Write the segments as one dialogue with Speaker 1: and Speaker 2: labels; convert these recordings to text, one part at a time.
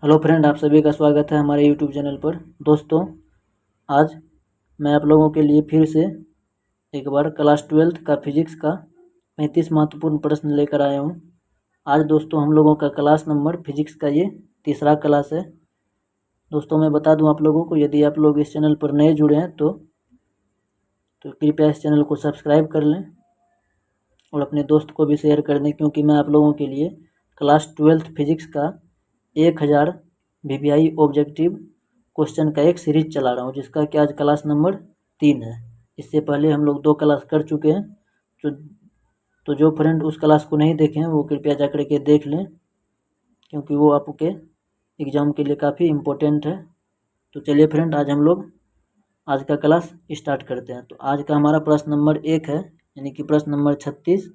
Speaker 1: Hello friend, आप सभी का स्वागत है हमारे यूट्यूब चैनल पर। दोस्तों, आज मैं आप लोगों के लिए फिर से एक बार क्लास 12th का फिजिक्स का 35 महत्वपूर्ण प्रश्न लेकर आया हूं। आज दोस्तों हम लोगों का क्लास नंबर फिजिक्स का ये तीसरा क्लास है। दोस्तों, मैं बता दूं आप लोगों को, यदि आप लोग इस चैनल पर नए जुड़े हैं तो कृपया इस चैनल को सब्सक्राइब कर लें और अपने दोस्त को भी शेयर कर दें, क्योंकि मैं आप लोगों के लिए क्लास 12th फिजिक्स का 1000 VVI ऑब्जेक्टिव क्वेश्चन का एक सीरीज चला रहा हूँ, जिसका कि आज क्लास नंबर 3 है। इससे पहले हम लोग 2 क्लास कर चुके हैं। तो जो फ्रेंड उस क्लास को नहीं देखे हैं वो कृपया जा कर के देख लें, क्योंकि वो आपके एग्ज़ाम के लिए काफ़ी इम्पोर्टेंट है। तो चलिए फ्रेंड, आज हम लोग आज का क्लास स्टार्ट करते हैं। तो आज का हमारा प्रश्न नंबर 1 है, यानी कि प्रश्न नंबर 36।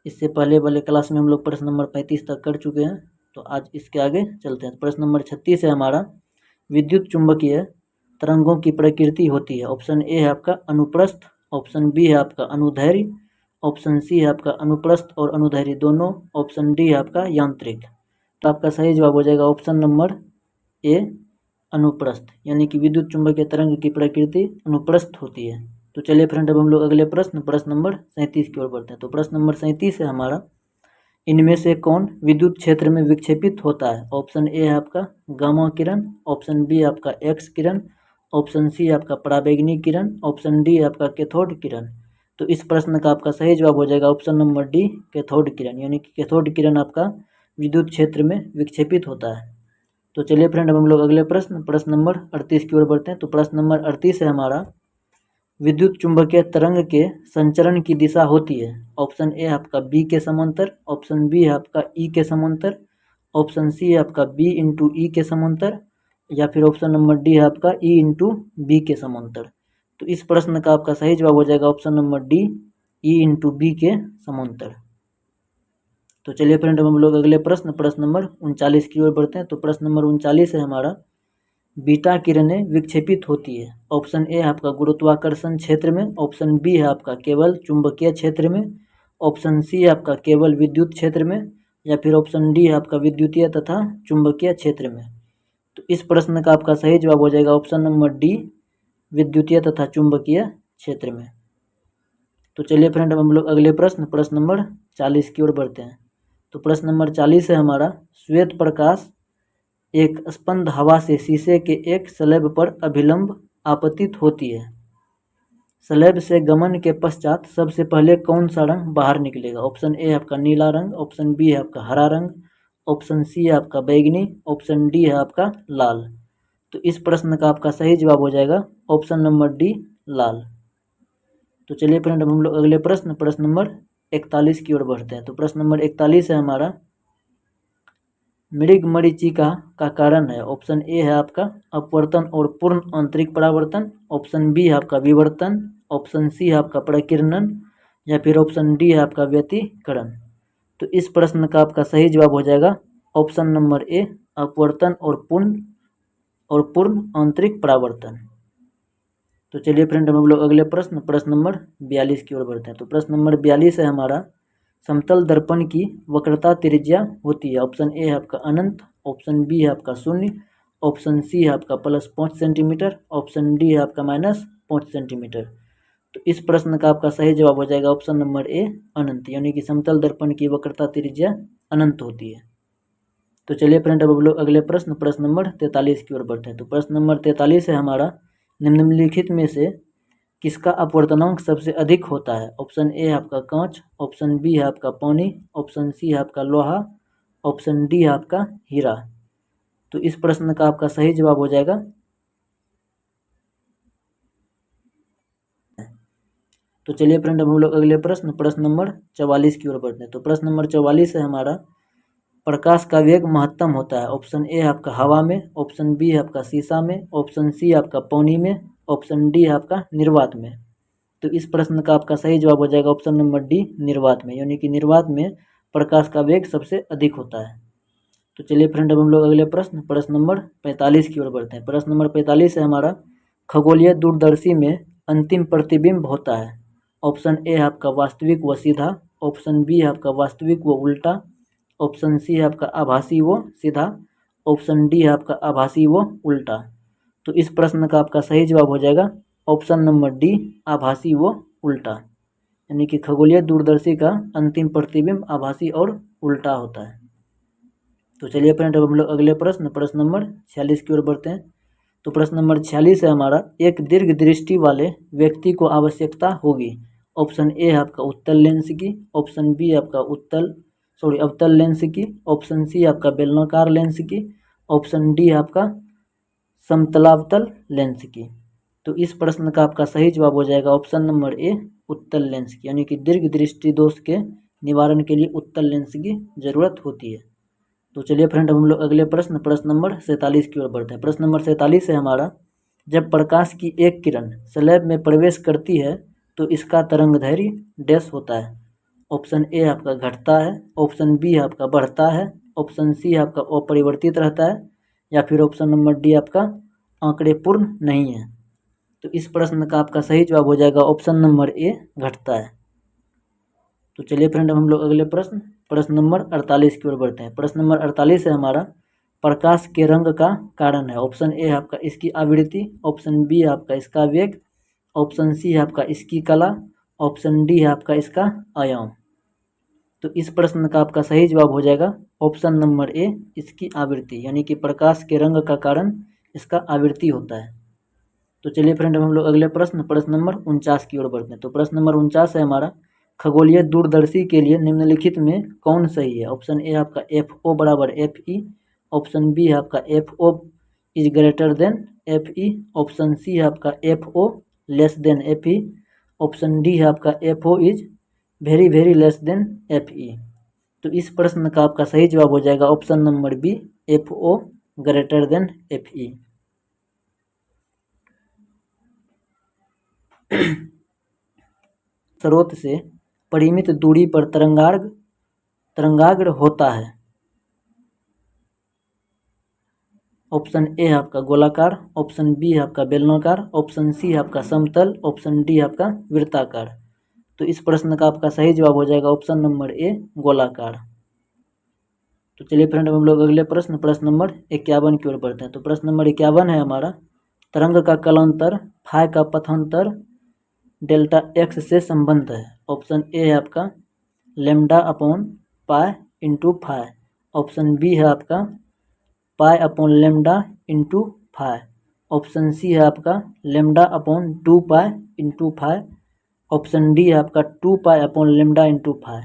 Speaker 1: इससे पहले वाले क्लास में हम लोग प्रश्न नंबर 35 तक कर चुके हैं। तो आज इसके आगे चलते हैं। प्रश्न नंबर 36 है हमारा, विद्युत चुंबकीय तरंगों की प्रकृति होती है। ऑप्शन ए है आपका अनुप्रस्थ, ऑप्शन बी है आपका अनुदैर्घ्य, ऑप्शन सी है आपका अनुप्रस्थ और अनुदैर्घ्य दोनों, ऑप्शन डी है आपका यांत्रिक। तो आपका सही जवाब हो जाएगा ऑप्शन नंबर ए, अनुप्रस्थ, यानी कि विद्युत चुंबकीय तरंग की प्रकृति अनुप्रस्थ होती है। तो चलिए फ्रेंड, अब हम लोग अगले प्रश्न नंबर 37 की ओर बढ़ते हैं। तो प्रश्न नंबर 37 है हमारा, इनमें से कौन विद्युत क्षेत्र में विक्षेपित होता है। ऑप्शन ए है आपका गामा किरण, ऑप्शन बी आपका एक्स किरण, ऑप्शन सी आपका पराबैंगनी किरण, ऑप्शन डी आपका कैथोड किरण। तो इस प्रश्न का आपका सही जवाब हो जाएगा ऑप्शन नंबर डी, कैथोड किरण, यानी कि कैथोड किरण आपका विद्युत क्षेत्र में विक्षेपित होता है। तो चलिए फ्रेंड, अब हम लोग अगले प्रश्न नंबर 38 की ओर बढ़ते हैं। तो प्रश्न नंबर 38 है हमारा, विद्युत चुंबकीय तरंग के संचरण की दिशा होती है। ऑप्शन ए आपका बी के समांतर, ऑप्शन बी है आपका ई के समांतर, ऑप्शन सी है आपका बी इंटू ई के समांतर, या फिर ऑप्शन नंबर डी है आपका ई इंटू बी के समांतर। तो इस प्रश्न का आपका सही जवाब हो जाएगा option number D, E into B के समांतर। तो चलिए फ्रेंड, अब हम लोग अगले प्रश्न नंबर 39 की ओर बढ़ते हैं। तो प्रश्न नंबर 39 है हमारा, बीटा किरणें विक्षेपित होती है। ऑप्शन ए है आपका गुरुत्वाकर्षण क्षेत्र में, ऑप्शन बी है आपका केवल चुंबकीय क्षेत्र में, ऑप्शन सी है आपका केवल विद्युत क्षेत्र में, या फिर ऑप्शन डी है आपका विद्युतीय तथा चुंबकीय क्षेत्र में। तो इस प्रश्न का आपका सही जवाब हो जाएगा ऑप्शन नंबर डी, विद्युतीय तथा चुंबकीय क्षेत्र में। तो चलिए फ्रेंड, अब हम लोग अगले प्रश्न नंबर 40 की ओर बढ़ते हैं। तो प्रश्न नंबर 40 है हमारा, श्वेत प्रकाश एक स्पंद हवा से शीशे के एक स्लैब पर अभिलंब आपतित होती है। स्लैब से गमन के पश्चात सबसे पहले कौन सा रंग बाहर निकलेगा। ऑप्शन ए है आपका नीला रंग, ऑप्शन बी है आपका हरा रंग, ऑप्शन सी है आपका बैगनी, ऑप्शन डी है आपका लाल। तो इस प्रश्न का आपका सही जवाब हो जाएगा ऑप्शन नंबर डी, लाल। तो चलिए फ्रेंड, अब हम लोग अगले प्रश्न नंबर 41 की ओर बढ़ते हैं। तो प्रश्न नंबर 41 है हमारा, मृग मरीचिका का कारण है। ऑप्शन ए है आपका अपवर्तन और पूर्ण आंतरिक परावर्तन, ऑप्शन बी है आपका विवर्तन, ऑप्शन सी है आपका प्रकीर्णन, या फिर ऑप्शन डी है आपका व्यतिकरण। तो इस प्रश्न का आपका सही जवाब हो जाएगा ऑप्शन नंबर ए, अपवर्तन और पूर्ण आंतरिक परावर्तन। तो चलिए फ्रेंड, हम लोग अगले प्रश्न नंबर 42 की ओर बढ़ते हैं। तो प्रश्न नंबर 42 है हमारा, समतल दर्पण की वक्रता त्रिज्या होती है। ऑप्शन ए है आपका अनंत, ऑप्शन बी है आपका शून्य, ऑप्शन सी है आपका +5 सेंटीमीटर, ऑप्शन डी है आपका -5 सेंटीमीटर। तो इस प्रश्न का आपका सही जवाब हो जाएगा ऑप्शन नंबर ए, अनंत, यानी कि समतल दर्पण की वक्रता त्रिज्या अनंत होती है। तो चलिए फ्रेंड, अब हम लोग अगले प्रश्न नंबर 43 की ओर बढ़ते हैं। तो प्रश्न नंबर 43 है हमारा, निम्नलिखित में से किसका अपवर्तनांक सबसे अधिक होता है। ऑप्शन ए है आपका कांच, ऑप्शन बी है आपका पानी, ऑप्शन सी है आपका लोहा, ऑप्शन डी है आपका हीरा। तो इस प्रश्न का आपका सही जवाब हो जाएगा, तो चलिए फ्रेंड, अब हम लोग अगले प्रश्न नंबर 44 की ओर बढ़ते हैं। तो प्रश्न नंबर 44 है हमारा, प्रकाश का वेग महत्तम होता है। ऑप्शन ए है आपका हवा में, ऑप्शन बी है आपका शीशा में, ऑप्शन सी है आपका पानी में, ऑप्शन डी है आपका निर्वात में। तो इस प्रश्न का आपका सही जवाब हो जाएगा ऑप्शन नंबर डी, निर्वात में, यानी कि निर्वात में प्रकाश का वेग सबसे अधिक होता है। तो चलिए फ्रेंड, अब हम लोग अगले प्रश्न नंबर 45 की ओर बढ़ते हैं। प्रश्न नंबर 45 है हमारा, खगोलीय दूरदर्शी में अंतिम प्रतिबिंब होता है। ऑप्शन ए है आपका वास्तविक व सीधा, ऑप्शन बी है आपका वास्तविक व उल्टा, ऑप्शन सी है आपका आभासी व सीधा, ऑप्शन डी है आपका आभासी व उल्टा। तो इस प्रश्न का आपका सही जवाब हो जाएगा ऑप्शन नंबर डी, आभासी व उल्टा। यानी कि खगोलीय दूरदर्शी का अंतिम प्रतिबिंब आभासी और उल्टा होता है। तो चलिए फ्रेंड, अब हम लोग अगले प्रश्न नंबर 46 की ओर बढ़ते हैं। तो प्रश्न नंबर 46 है हमारा, एक दीर्घ दृष्टि वाले व्यक्ति को आवश्यकता होगी। ऑप्शन ए है आपका उत्तल लेंस की, ऑप्शन बी है आपका अवतल लेंस की, ऑप्शन सी है आपका बेलनाकार लेंस की, ऑप्शन डी है आपका समतलावतल लेंस की। तो इस प्रश्न का आपका सही जवाब हो जाएगा ऑप्शन नंबर ए, उत्तल लेंस की। यानी कि दीर्घ दृष्टि दोष के निवारण के लिए उत्तल लेंस की जरूरत होती है। तो चलिए फ्रेंड, अब हम लोग अगले प्रश्न नंबर 47 की ओर बढ़ते हैं। प्रश्न नंबर 47 है हमारा, जब प्रकाश की एक किरण स्लैब में प्रवेश करती है तो इसका तरंग दैर्घ्य डैश होता है। ऑप्शन ए आपका घटता है, ऑप्शन बी आपका बढ़ता है, ऑप्शन सी आपका अपरिवर्तित रहता है, या फिर ऑप्शन नंबर डी आपका आंकड़े पूर्ण नहीं है। तो इस प्रश्न का आपका सही जवाब हो जाएगा ऑप्शन नंबर ए, घटता है। तो चलिए फ्रेंड, हम लोग अगले प्रश्न नंबर 48 की ओर बढ़ते हैं। प्रश्न नंबर 48 है हमारा, प्रकाश के रंग का कारण है। ऑप्शन ए है आपका इसकी आवृत्ति, ऑप्शन बी है आपका इसका वेग, ऑप्शन सी है आपका इसकी कला, ऑप्शन डी है आपका इसका आयाम। तो इस प्रश्न का आपका सही जवाब हो जाएगा ऑप्शन नंबर ए, इसकी आवृत्ति। यानी कि प्रकाश के रंग का कारण इसका आवृत्ति होता है। तो चलिए फ्रेंड, हम लोग अगले प्रश्न नंबर 49 की ओर बढ़ते हैं। तो प्रश्न नंबर 49 है हमारा, खगोलीय दूरदर्शी के लिए निम्नलिखित में कौन सही है। ऑप्शन ए आपका एफ ओ बराबर एफ ई, ऑप्शन बी है आपका F O is greater than F E, option C है आपका F O less than F E, option D है आपका F O is very very less than F E. तो इस प्रश्न का आपका सही जवाब हो जाएगा option number B, F O greater than F E. स्रोत से परिमित दूरी पर तरंगाग्र होता है। ऑप्शन ए है आपका गोलाकार, ऑप्शन बी है आपका बेलनाकार, ऑप्शन सी है आपका समतल, ऑप्शन डी है आपका वृत्ताकार। तो इस प्रश्न का आपका सही जवाब हो जाएगा ऑप्शन नंबर ए, गोलाकार। तो चलिए फ्रेंड, हम लोग अगले प्रश्न नंबर 51 की ओर बढ़ते हैं। तो प्रश्न नंबर 51 है हमारा, तरंग का कलांतर फाई का पथांतर डेल्टा एक्स से संबंध है। ऑप्शन ए है आपका lambda upon pi into phi, option B है आपका pi upon lambda into phi, option C है आपका lambda upon 2 pi into phi, option D है आपका 2 pi upon lambda into phi.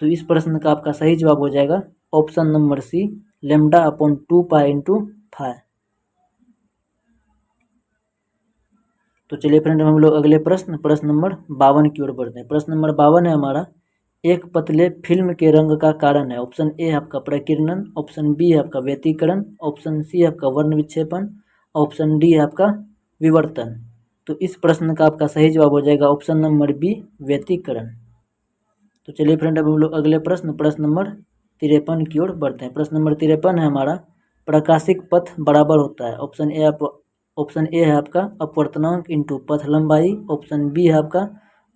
Speaker 1: तो इस प्रश्न का आपका सही जवाब हो जाएगा option number C, lambda upon 2 pi into phi. तो चलिए फ्रेंड, हम लोग अगले प्रश्न नंबर 52 की ओर बढ़ते हैं। प्रश्न नंबर 52 है हमारा, एक पतले फिल्म के रंग का कारण है। ऑप्शन ए आपका प्रकीर्णन, ऑप्शन बी है आपका व्यतिकरण, ऑप्शन सी आपका वर्ण विक्षेपण, ऑप्शन डी है आपका विवर्तन। तो इस प्रश्न का आपका सही जवाब हो जाएगा ऑप्शन नंबर बी, व्यतिकरण। तो चलिए फ्रेंड, अब हम लोग अगले प्रश्न नंबर 53 की ओर बढ़ते हैं। प्रश्न नंबर 53 है हमारा, प्रकाशिक पथ बराबर होता है। ऑप्शन ए है आपका अपवर्तनांक इंटू पथ लंबाई, ऑप्शन बी है आपका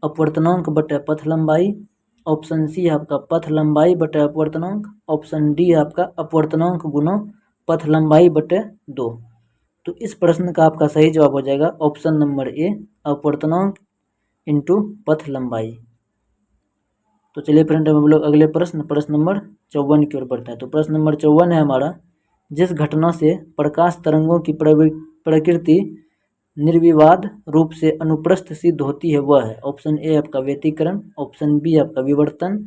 Speaker 1: अपवर्तनांक बटे पथ लंबाई, ऑप्शन सी है आपका पथ लंबाई बटे अपवर्तनांक, ऑप्शन डी है आपका अपवर्तनांक गुना पथ लंबाई बटे 2। तो इस प्रश्न का आपका सही जवाब हो जाएगा ऑप्शन नंबर ए, अपवर्तनांक इंटू पथ लंबाई। तो चलिए फ्रेंड, हम लोग अगले प्रश्न नंबर 54 की ओर बढ़ते हैं। तो प्रश्न नंबर 54 है हमारा, जिस घटना से प्रकाश तरंगों की प्रकृति निर्विवाद रूप से अनुप्रस्थ सिद्ध होती है वह है। ऑप्शन ए आपका व्यतिकरण, ऑप्शन बी आपका विवर्तन,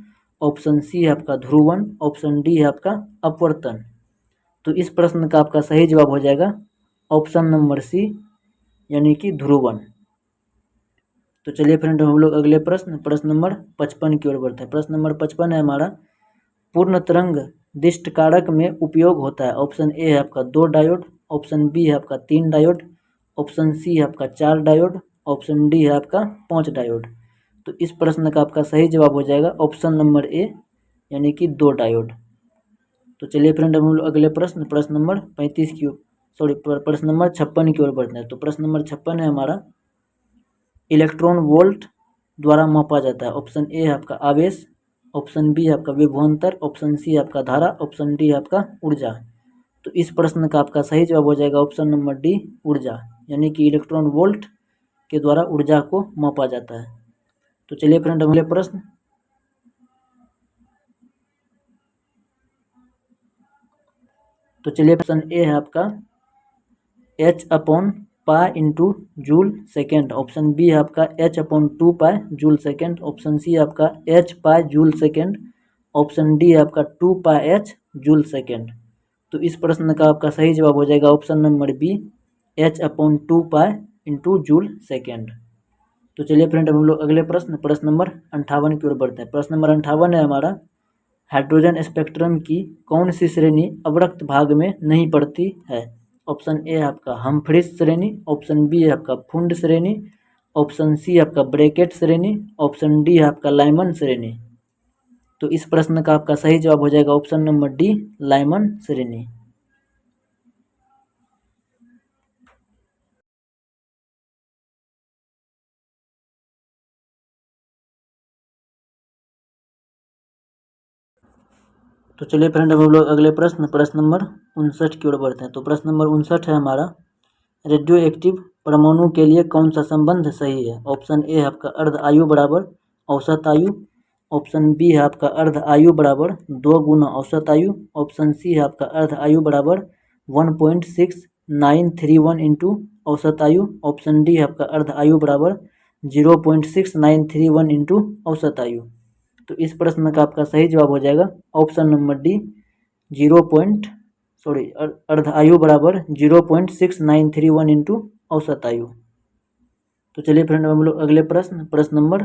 Speaker 1: ऑप्शन सी है आपका ध्रुवण, ऑप्शन डी है आपका अपवर्तन। तो इस प्रश्न का आपका सही जवाब हो जाएगा ऑप्शन नंबर सी, यानी कि ध्रुवण। तो चलिए फ्रेंड, हम लोग अगले प्रश्न नंबर 55 की ओर बढ़ते हैं। प्रश्न नंबर 55 है हमारा, पूर्ण तरंग दिष्टकारक में उपयोग होता है। ऑप्शन ए है आपका 2 डायोड, ऑप्शन बी है आपका 3 डायोड, ऑप्शन सी है आपका 4 डायोड, ऑप्शन डी है आपका 5 डायोड। तो इस प्रश्न का आपका सही जवाब हो जाएगा ऑप्शन नंबर ए, यानी कि 2 डायोड। तो चलिए फ्रेंड, हम लोग अगले प्रश्न नंबर 35 की प्रश्न नंबर 56 की ओर बढ़ते हैं। तो प्रश्न नंबर 56 है हमारा, इलेक्ट्रॉन वोल्ट द्वारा मापा जाता है। ऑप्शन ए है आपका आवेश, ऑप्शन बी है आपका विभवांतर, ऑप्शन सी है आपका धारा, ऑप्शन डी है आपका ऊर्जा। तो इस प्रश्न का आपका सही जवाब हो जाएगा ऑप्शन नंबर डी, ऊर्जा, यानी कि इलेक्ट्रॉन वोल्ट के द्वारा ऊर्जा को मापा जाता है। तो चलिए फ्रेंड अगले प्रश्न। तो चलिए ऑप्शन ए है आपका H upon pi into joule second, option B है आपका H upon 2 pi joule second, option C है आपका H pi joule second, option D है आपका 2 पाई एच जूल सेकेंड। तो इस प्रश्न का आपका सही जवाब हो जाएगा option number B, H upon 2 pi into joule second. तो चलिए फ्रेंड अब हम लोग अगले प्रश्न नंबर 58 की ओर बढ़ते हैं। प्रश्न नंबर 58 है हमारा, हाइड्रोजन स्पेक्ट्रम की कौन सी श्रेणी अवरक्त भाग में नहीं पड़ती है? ऑप्शन ए है आपका हम्फ्रीज श्रेणी, ऑप्शन बी है आपका फुंड श्रेणी, ऑप्शन सी है आपका ब्रैकेट श्रेणी, ऑप्शन डी है आपका लाइमन श्रेणी। तो इस प्रश्न का आपका सही जवाब हो जाएगा ऑप्शन नंबर डी, लाइमन श्रेणी। तो चलिए फ्रेंड अब हम लोग अगले प्रश्न नंबर 59 की ओर बढ़ते हैं। तो प्रश्न नंबर 59 है हमारा, रेडियो एक्टिव परमाणु के लिए कौन सा संबंध सही है? ऑप्शन ए है आपका अर्ध आयु बराबर औसत आयु, ऑप्शन बी है आपका अर्ध आयु बराबर 2 गुना औसत आयु, ऑप्शन सी है आपका अर्ध आयु बराबर 1.6931 इंटू औसत आयु, ऑप्शन डी है आपका अर्ध आयु बराबर 0.6931 इंटू औसत आयु। तो इस प्रश्न का आपका सही जवाब हो जाएगा ऑप्शन नंबर डी, अर्ध आयु बराबर 0.6931 इंटू औसत आयु। तो चलिए फ्रेंड हम लोग अगले प्रश्न नंबर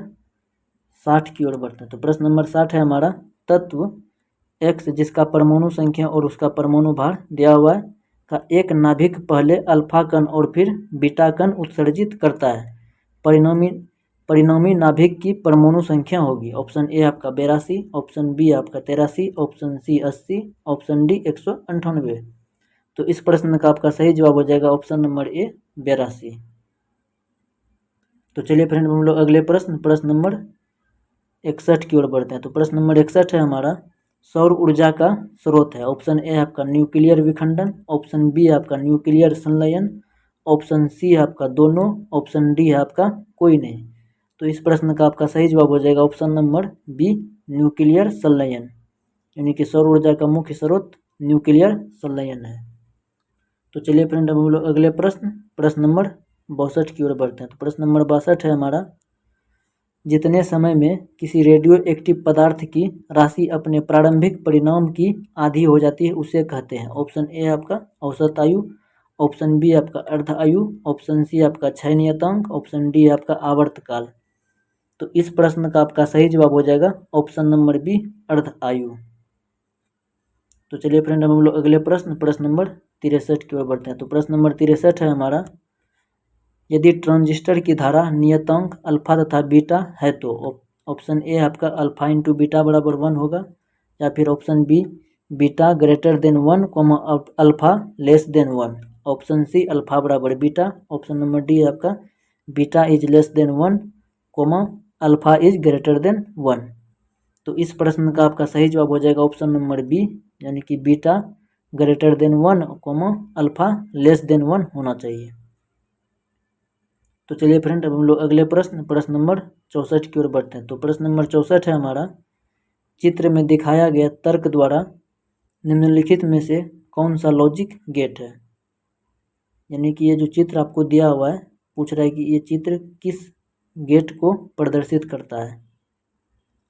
Speaker 1: 60 की ओर बढ़ते हैं। तो प्रश्न नंबर 60 है हमारा, तत्व एक्स जिसका परमाणु संख्या और उसका परमाणु भार दिया हुआ है का एक नाभिक पहले अल्फा कण और फिर बीटा कण उत्सर्जित करता है, परिणामी नाभिक की परमाणु संख्या होगी। ऑप्शन ए आपका 82, ऑप्शन बी आपका 83, ऑप्शन सी 80, ऑप्शन डी 198। तो इस प्रश्न का आपका सही जवाब हो जाएगा ऑप्शन नंबर ए, 82। तो चलिए फ्रेंड हम लोग अगले प्रश्न नंबर 61 की ओर बढ़ते हैं। तो प्रश्न नंबर 61 है हमारा, सौर ऊर्जा का स्रोत है। ऑप्शन ए आपका न्यूक्लियर विखंडन, ऑप्शन बी आपका न्यूक्लियर संलयन, ऑप्शन सी है आपका दोनों, ऑप्शन डी है आपका कोई नहीं। तो इस प्रश्न का आपका सही जवाब हो जाएगा ऑप्शन नंबर बी, न्यूक्लियर संलयन, यानी कि सौर ऊर्जा का मुख्य स्रोत न्यूक्लियर संलयन है। तो चलिए फ्रेंड अब हम लोग अगले प्रश्न नंबर 62 की ओर बढ़ते हैं। तो प्रश्न नंबर 62 है हमारा, जितने समय में किसी रेडियो एक्टिव पदार्थ की राशि अपने प्रारंभिक परिणाम की आधी हो जाती है उसे कहते हैं। ऑप्शन ए आपका औसत आयु, ऑप्शन बी आपका अर्ध आयु, ऑप्शन सी आपका क्षय नियतांक, ऑप्शन डी आपका आवर्तकाल। तो इस प्रश्न का आपका सही जवाब हो जाएगा ऑप्शन नंबर बी, अर्ध आयु। तो चलिए फ्रेंड हम लोग अगले प्रश्न नंबर 63 की ओर बढ़ते हैं। तो प्रश्न नंबर 63 है हमारा, यदि ट्रांजिस्टर की धारा नियतांक अल्फा तथा बीटा है तो ऑप्शन ए आपका अल्फा इंटू बीटा बराबर 1 होगा, या फिर option B beta greater than 1 comma alpha less than 1, option C alpha बराबर बीटा, ऑप्शन नंबर डी आपका beta is less than 1 comma alpha is greater than 1। तो इस प्रश्न का आपका सही जवाब हो जाएगा ऑप्शन नंबर बी, यानी कि beta greater than 1 comma alpha less than 1 होना चाहिए। तो चलिए फ्रेंड अब हम लोग अगले प्रश्न नंबर 64 की ओर बढ़ते हैं। तो प्रश्न नंबर 64 है हमारा, चित्र में दिखाया गया तर्क द्वारा निम्नलिखित में से कौन सा लॉजिक गेट है? यानी कि ये जो चित्र आपको दिया हुआ है, पूछ रहा है कि ये चित्र किस गेट को प्रदर्शित करता है।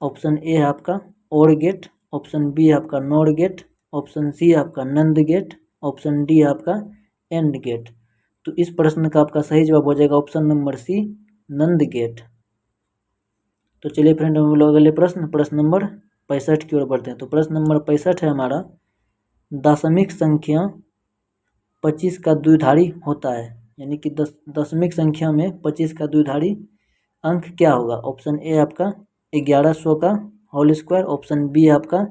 Speaker 1: ऑप्शन ए है आपका और गेट, ऑप्शन बी है आपका नॉर गेट, ऑप्शन सी है आपका नंद गेट, ऑप्शन डी है आपका एंड गेट। तो इस प्रश्न का आपका सही जवाब हो जाएगा ऑप्शन नंबर सी, नंद गेट। तो चलिए फ्रेंड हम लोग अगले प्रश्न नंबर 65 की ओर बढ़ते हैं। तो प्रश्न नंबर 65 है हमारा, दशमिक संख्या 25 का द्विधारी होता है, यानी कि दशमिक संख्या में 25 का द्विधारी अंक क्या होगा? ऑप्शन ए आपका 1100 का होल स्क्वायर, ऑप्शन बी आपका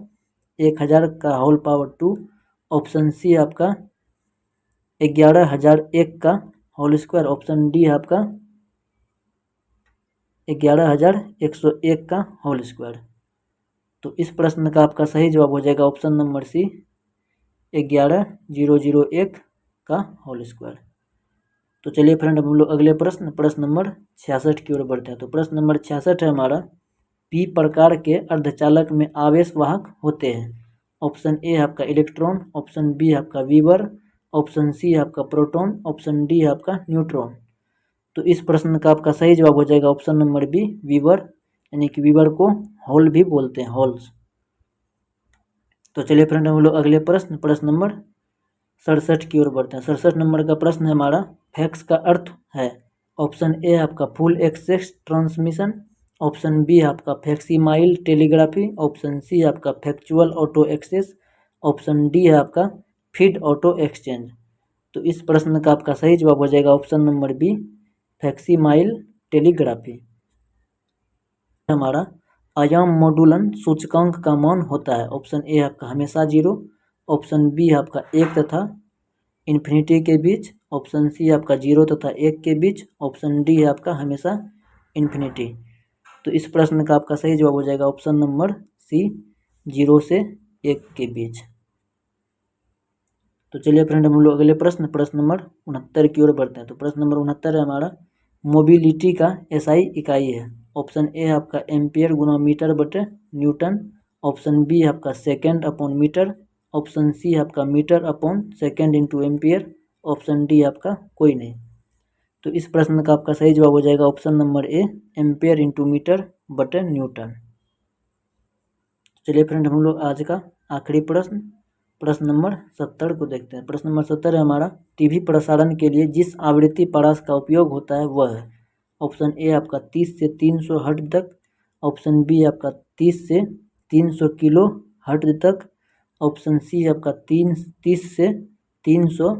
Speaker 1: 1000 का होल पावर 2, ऑप्शन सी आपका 11001 का होल स्क्वायर, ऑप्शन डी आपका 11101 का होल स्क्वायर। तो इस प्रश्न का आपका सही जवाब हो जाएगा ऑप्शन नंबर सी, 11,001 का होल स्क्वायर। तो चलिए फ्रेंड हम लोग अगले प्रश्न नंबर 66 की ओर बढ़ते हैं। तो प्रश्न नंबर 66 है हमारा, पी प्रकार के अर्धचालक में आवेश वाहक होते हैं। ऑप्शन ए है आपका इलेक्ट्रॉन, ऑप्शन बी है आपका वीवर, ऑप्शन सी है आपका प्रोटॉन, ऑप्शन डी है आपका न्यूट्रॉन। तो इस प्रश्न का आपका सही जवाब हो जाएगा ऑप्शन नंबर बी, वीवर, यानी कि वीवर को होल भी बोलते हैं, होल्स। तो चलिए फ्रेंड हम लोग अगले प्रश्न नंबर 67 की ओर बढ़ते हैं। 67 नंबर का प्रश्न है हमारा, फैक्स का अर्थ है। ऑप्शन ए है आपका full access transmission, option B है आपका फैक्सीमाइल टेलीग्राफी, ऑप्शन सी है आपका factual auto access, option D है आपका फीड ऑटो एक्सचेंज। तो इस प्रश्न का आपका सही जवाब हो जाएगा option number B, facsimile telegraphy. हमारा आयाम मोडुलन सूचकांक का मान होता है। ऑप्शन ए आपका हमेशा 0, ऑप्शन बी आपका 1 तथा इन्फिनिटी के बीच, ऑप्शन सी आपका 0 तथा 1 के बीच, ऑप्शन डी है आपका हमेशा इन्फिनिटी। तो इस प्रश्न का आपका सही जवाब हो जाएगा ऑप्शन नंबर सी, 0 से 1 के बीच। तो चलिए फ्रेंड हम लोग अगले प्रश्न नंबर 69 की ओर बढ़ते हैं। तो प्रश्न नंबर 69 है हमारा, मोबिलिटी का एसआई इकाई है। ऑप्शन ए है आपका एम्पियर गुना मीटर बटे न्यूटन, ऑप्शन बी है आपका second upon metre, option C है आपका metre upon second into ampere, option D आपका कोई नहीं। तो इस प्रश्न का आपका सही जवाब हो जाएगा option number A, ampere into metre बटे न्यूटन। चलिए फ्रेंड हम लोग आज का आखिरी प्रश्न नंबर 70 को देखते हैं। प्रश्न नंबर 70 है हमारा, टीवी प्रसारण के लिए जिस आवृत्ति परास का उपयोग होता है वह है। ऑप्शन ए आपका 30 से 300 हर्ट्ज तक, ऑप्शन बी आपका 30 से 300 किलो हर्ट्ज तक, ऑप्शन सी आपका 30 से 300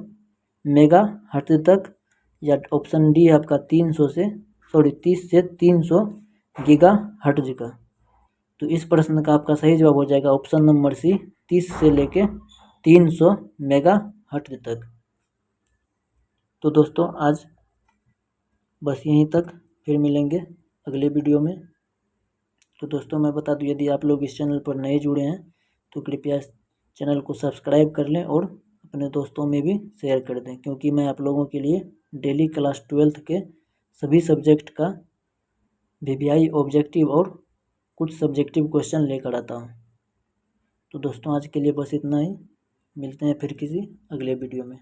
Speaker 1: मेगा हर्ट्ज तक, या ऑप्शन डी आपका 30 से 300 गीगा हर्ट्ज का। तो इस प्रश्न का आपका सही जवाब हो जाएगा ऑप्शन नंबर सी, 30 से लेके 300 मेगा हर्ट्ज तक। तो दोस्तों आज बस यहीं तक, फिर मिलेंगे अगले वीडियो में। तो दोस्तों मैं बता दूं, यदि आप लोग इस चैनल पर नए जुड़े हैं तो कृपया इस चैनल को सब्सक्राइब कर लें और अपने दोस्तों में भी शेयर कर दें, क्योंकि मैं आप लोगों के लिए डेली क्लास 12 के सभी सब्जेक्ट का वीवीआई ऑब्जेक्टिव और कुछ सब्जेक्टिव क्वेश्चन लेकर आता हूँ। तो दोस्तों आज के लिए बस इतना ही, मिलते हैं फिर किसी अगले वीडियो में।